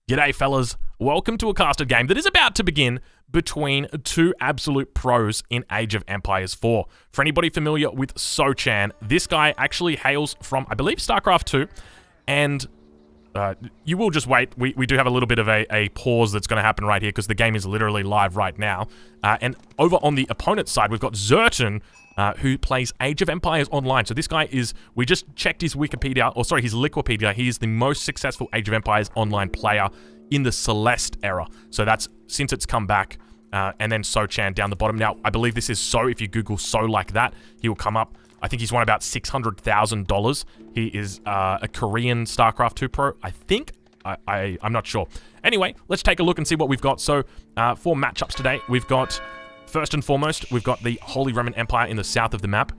G'day, fellas. Welcome to a casted game that is about to begin between two absolute pros in Age of Empires 4. For anybody familiar with Sochan, this guy actually hails from, I believe, StarCraft 2, and you will just wait. We do have a little bit of a pause that's going to happen right here because the game is literally live right now. And over on the opponent's side, we've got Zertan, who plays Age of Empires Online. So this guy is, we just checked his Wikipedia, or sorry, his Liquipedia. He is the most successful Age of Empires Online player in the Celeste era. So that's since it's come back. And then Sochan down the bottom. Now, I believe this is So. If you Google So like that, he will come up. I think he's won about $600,000. He is a Korean StarCraft 2 pro, I think. I'm not sure. Anyway, let's take a look and see what we've got. So, for matchups today, we've got, first and foremost, we've got the Holy Roman Empire in the south of the map.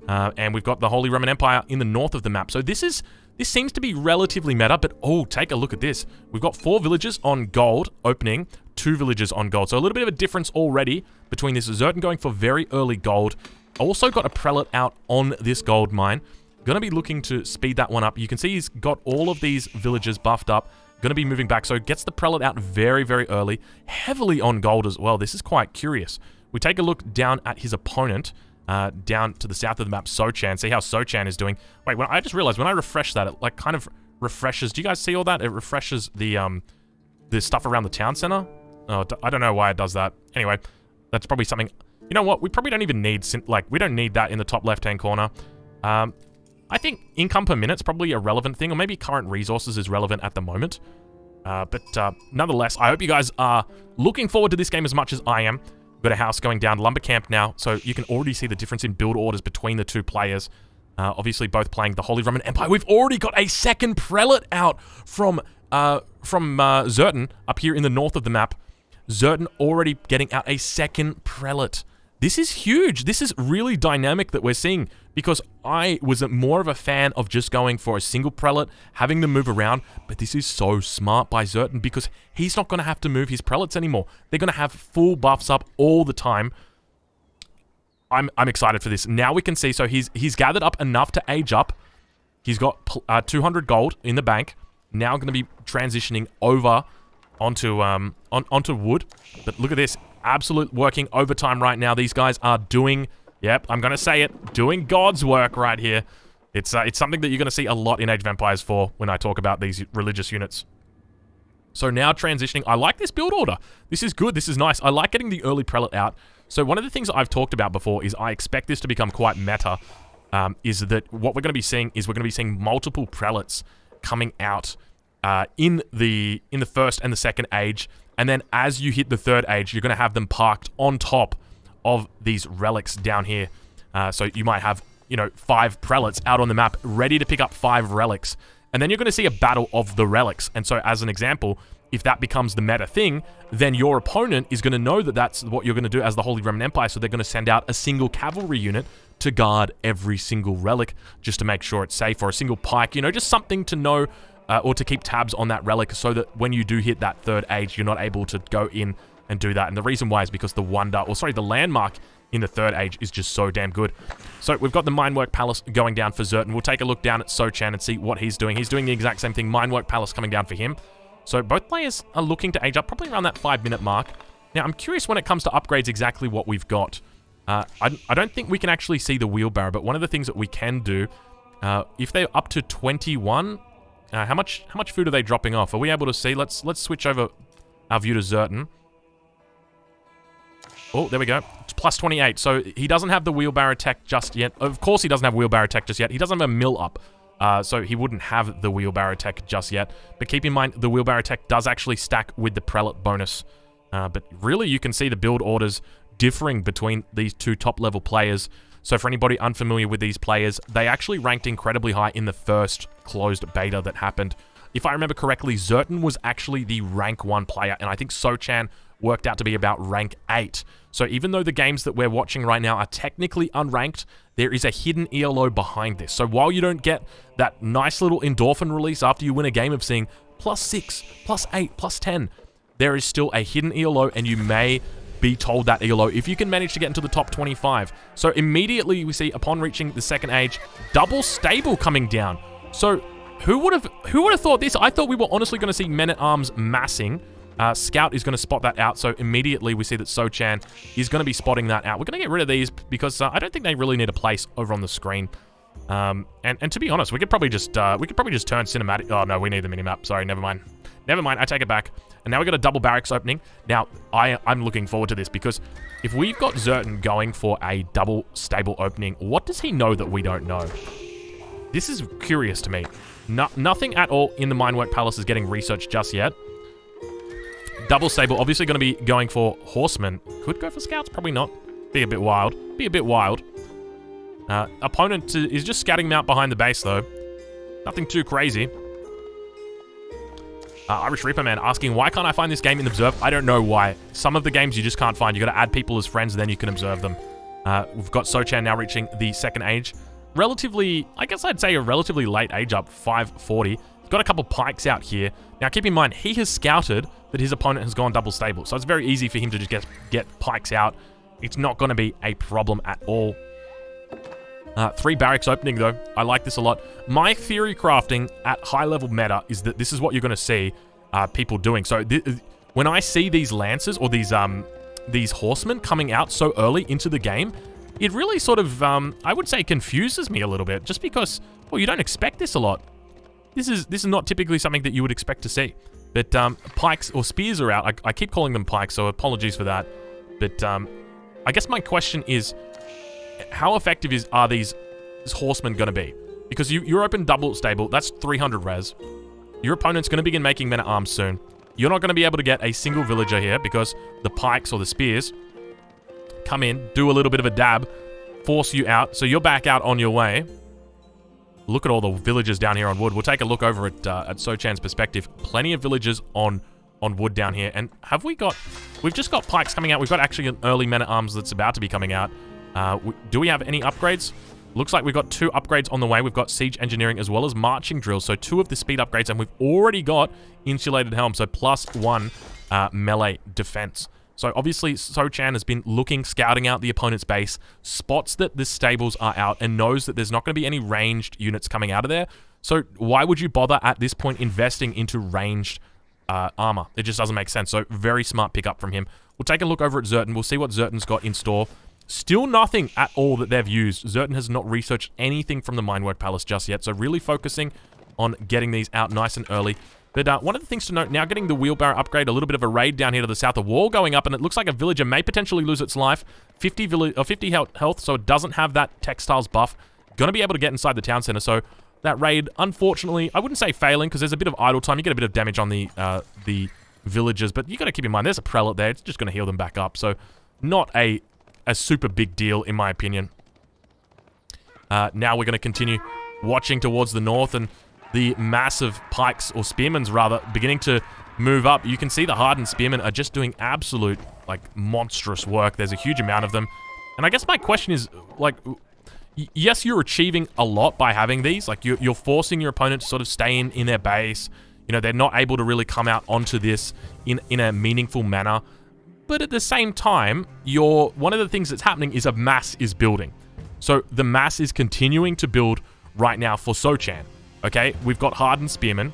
And we've got the Holy Roman Empire in the north of the map. So this seems to be relatively meta, but oh, take a look at this. We've got 4 villages on gold opening, 2 villages on gold. So a little bit of a difference already between this. Zertan going for very early gold. Also got a prelate out on this gold mine. Gonna be looking to speed that one up. You can see he's got all of these villages buffed up. Gonna be moving back, so gets the prelate out very, very early. Heavily on gold as well. This is quite curious. We take a look down at his opponent, down to the south of the map, Sochan. See how Sochan is doing. Wait, I just realized when I refresh that, it like kind of refreshes. Do you guys see all that? It refreshes the stuff around the town center. Oh, I don't know why it does that. Anyway, that's probably something. You know what? We probably don't even need, like, we don't need that in the top left-hand corner. I think income per minute's probably a relevant thing, or maybe current resources is relevant at the moment. But nonetheless, I hope you guys are looking forward to this game as much as I am. We've got a house going down, lumber camp now, so you can already see the difference in build orders between the two players. Obviously, both playing the Holy Roman Empire. We've already got a second prelate out from Zertan up here in the north of the map. Zertan already getting out a second prelate. This is huge. This is really dynamic that we're seeing, because I was more of a fan of just going for a single prelate, having them move around, but this is so smart by Zertan because he's not going to have to move his prelates anymore. They're going to have full buffs up all the time. I'm excited for this. Now we can see, so he's gathered up enough to age up. He's got 200 gold in the bank. Now going to be transitioning over onto onto wood. But look at this. Absolute working overtime right now. These guys are doing, yep, I'm going to say it, doing God's work right here. It's something that you're going to see a lot in Age of Empires 4 when I talk about these religious units. So now transitioning, I like this build order. This is good, this is nice. I like getting the early prelate out. So one of the things I've talked about before is I expect this to become quite meta, is that what we're going to be seeing is we're going to be seeing multiple prelates coming out in the first and the second age. And then as you hit the third age, you're going to have them parked on top of these relics down here. So you might have, you know, 5 prelates out on the map ready to pick up 5 relics. And then you're going to see a battle of the relics. And so as an example, if that becomes the meta thing, then your opponent is going to know that that's what you're going to do as the Holy Roman Empire. So they're going to send out a single cavalry unit to guard every single relic just to make sure it's safe, or a single pike, you know, just something to know or to keep tabs on that relic so that when you do hit that third age, you're not able to go in and do that. And the reason why is because the the landmark in the third age is just so damn good. So we've got the Minework Palace going down for Zertan. We'll take a look down at Sochan and see what he's doing. He's doing the exact same thing. Minework Palace coming down for him. So both players are looking to age up probably around that 5-minute mark. Now, I'm curious when it comes to upgrades exactly what we've got. I don't think we can actually see the wheelbarrow, but one of the things that we can do, if they're up to 21... how much food are they dropping off? Are we able to see? Let's switch over our view to Zertan. Oh, there we go. It's plus 28. So he doesn't have the wheelbarrow tech just yet. Of course he doesn't have wheelbarrow tech just yet. He doesn't have a mill up. So he wouldn't have the wheelbarrow tech just yet. But keep in mind, the wheelbarrow tech does actually stack with the prelate bonus. But really, you can see the build orders differing between these two top-level players. So for anybody unfamiliar with these players, they actually ranked incredibly high in the first closed beta that happened. If I remember correctly, Zertan was actually the rank 1 player, and I think Sochan worked out to be about rank 8. So even though the games that we're watching right now are technically unranked, there is a hidden ELO behind this. So while you don't get that nice little endorphin release after you win a game of seeing +6, +8, +10, there is still a hidden ELO, and you may be told that ELO if you can manage to get into the top 25. So immediately we see, upon reaching the second age, double stable coming down. So Who would have thought this? I thought we were honestly going to see men-at-arms massing. Scout is going to spot that out, so immediately we see that Sochan is going to be spotting that out. We're going to get rid of these because I don't think they really need a place over on the screen. And to be honest, we could probably just turn cinematic. Oh no, we need the minimap. Sorry, never mind. Never mind. I take it back. And now we got a double barracks opening. Now I'm looking forward to this because if we've got Zertan going for a double stable opening, what does he know that we don't know? This is curious to me. Nothing at all in the Minework Palace is getting researched just yet. Double stable, obviously going to be going for horsemen. Could go for scouts, probably not. Be a bit wild. Be a bit wild. Opponent is just scouting them out behind the base, though. Nothing too crazy. Irish Reaper Man asking, why can't I find this game in Observe? I don't know why. Some of the games you just can't find. You got to add people as friends, and then you can observe them. We've got Sochan now reaching the second age. Relatively, I guess I'd say a relatively late age up, 540. He's got a couple pikes out here. Now, keep in mind, he has scouted that his opponent has gone double stable, so it's very easy for him to just get pikes out. It's not going to be a problem at all. 3 barracks opening, though. I like this a lot. My theory crafting at high-level meta is that this is what you're going to see people doing. So when I see these lancers or these horsemen coming out so early into the game, it really sort of, I would say, confuses me a little bit. Just because, well, you don't expect this a lot. This is not typically something that you would expect to see. But pikes or spears are out. I keep calling them pikes, so apologies for that. But I guess my question is, how effective are these horsemen going to be? Because you're open double stable. That's 300 res. Your opponent's going to begin making men-at-arms soon. You're not going to be able to get a single villager here because the pikes or the spears come in, do a little bit of a dab, force you out. So you're back out on your way. Look at all the villagers down here on wood. We'll take a look over at Sochan's perspective. Plenty of villagers on wood down here. And we've just got pikes coming out. We've got actually an early men-at-arms that's about to be coming out. Do we have any upgrades? Looks like we've got 2 upgrades on the way. We've got siege engineering as well as marching drills. So 2 of the speed upgrades, and we've already got insulated helm. So +1 melee defense. So obviously Sochan has been scouting out the opponent's base, spots that the stables are out, and knows that there's not going to be any ranged units coming out of there. So why would you bother at this point investing into ranged armor? It just doesn't make sense. So very smart pickup from him. We'll take a look over at Zertan. We'll see what Zertan's got in store. Still nothing at all that they've used. Zertan has not researched anything from the Minework Palace just yet, so really focusing on getting these out nice and early. But one of the things to note, now getting the wheelbarrow upgrade, a little bit of a raid down here to the south, a wall going up, and it looks like a villager may potentially lose its life. 50 health, so it doesn't have that textiles buff. Gonna be able to get inside the town center, so that raid, unfortunately, I wouldn't say failing, because there's a bit of idle time. You get a bit of damage on the villagers, but you gotta keep in mind, there's a prelate there. It's just gonna heal them back up, so not a super big deal, in my opinion. Now we're going to continue watching towards the north, and the massive pikes, or spearmen rather, beginning to move up. You can see the hardened spearmen are just doing absolute, like, monstrous work. There's a huge amount of them. And I guess my question is, like, yes, you're achieving a lot by having these. Like, you're forcing your opponent to sort of stay in their base. You know, they're not able to really come out onto this in a meaningful manner. But at the same time, one of the things that's happening is a mass is building. So the mass is continuing to build right now for Sochan. Okay, we've got hardened spearmen.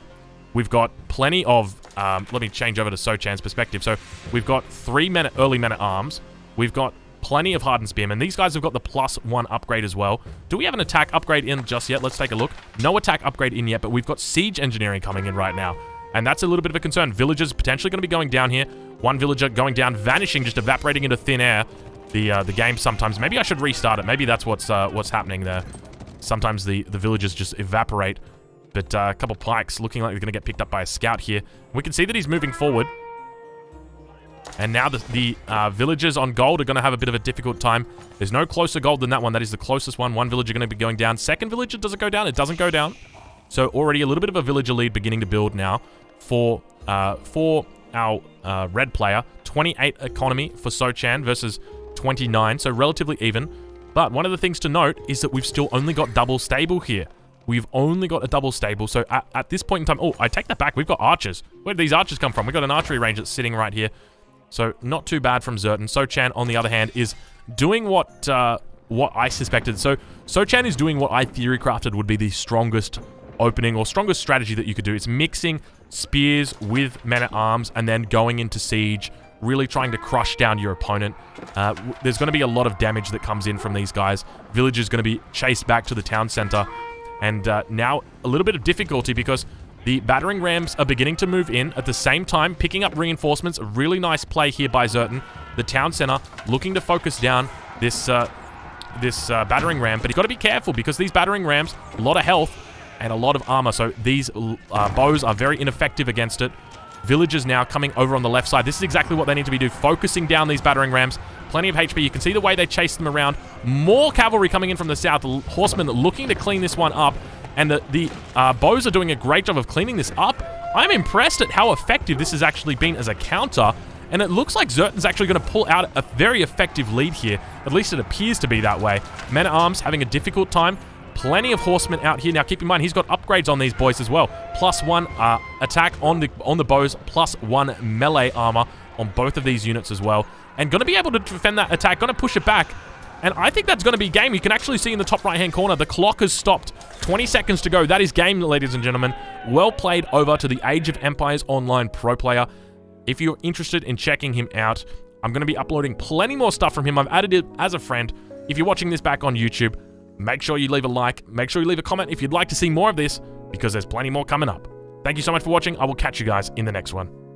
We've got plenty of, let me change over to Sochan's perspective. So we've got 3 early men-at-arms. We've got plenty of hardened spearmen. These guys have got the +1 upgrade as well. Do we have an attack upgrade in just yet? Let's take a look. No attack upgrade in yet, but we've got siege engineering coming in right now. And that's a little bit of a concern. Villagers potentially going to be going down here. 1 villager going down, vanishing, just evaporating into thin air. The game sometimes. Maybe I should restart it. Maybe that's what's happening there. Sometimes the villagers just evaporate. But a couple pikes looking like they're going to get picked up by a scout here. We can see that he's moving forward. And now the villagers on gold are going to have a bit of a difficult time. There's no closer gold than that one. That is the closest one. 1 villager going to be going down. Second villager, does it go down? It doesn't go down. So already a little bit of a villager lead beginning to build now for our red player. 28 economy for Sochan versus 29, so relatively even. But one of the things to note is that we've still only got double stable here. We've only got a double stable, so at this point in time... Oh, I take that back. We've got archers. Where did these archers come from? We've got an archery range that's sitting right here. So not too bad from Zertan. Sochan, on the other hand, is doing what I suspected. So Sochan is doing what I theory crafted would be the strongest opening or strongest strategy that you could do. It's mixing spears with men-at-arms and then going into siege, really trying to crush down your opponent. There's going to be a lot of damage that comes in from these guys. Village is going to be chased back to the town center. And now a little bit of difficulty because the battering rams are beginning to move in at the same time, picking up reinforcements. A really nice play here by Zertan. The town center looking to focus down this battering ram, but he's got to be careful because these battering rams, a lot of health and a lot of armor, so these bows are very ineffective against it. Villagers now coming over on the left side. This is exactly what they need to be doing, focusing down these battering rams. Plenty of HP. You can see the way they chase them around. More cavalry coming in from the south. The horsemen looking to clean this one up, and the bows are doing a great job of cleaning this up. I'm impressed at how effective this has actually been as a counter. And it looks like Zertan's actually going to pull out a very effective lead here. At least it appears to be that way. Men-at-Arms having a difficult time. Plenty of horsemen out here. Now, keep in mind, he's got upgrades on these boys as well. +1 attack on the bows, +1 melee armor on both of these units as well. And going to be able to defend that attack. Going to push it back. And I think that's going to be game. You can actually see in the top right-hand corner, the clock has stopped. 20 seconds to go. That is game, ladies and gentlemen. Well played over to the Age of Empires Online pro player. If you're interested in checking him out, I'm going to be uploading plenty more stuff from him. I've added it as a friend. If you're watching this back on YouTube, make sure you leave a like. Make sure you leave a comment if you'd like to see more of this, because there's plenty more coming up. Thank you so much for watching. I will catch you guys in the next one.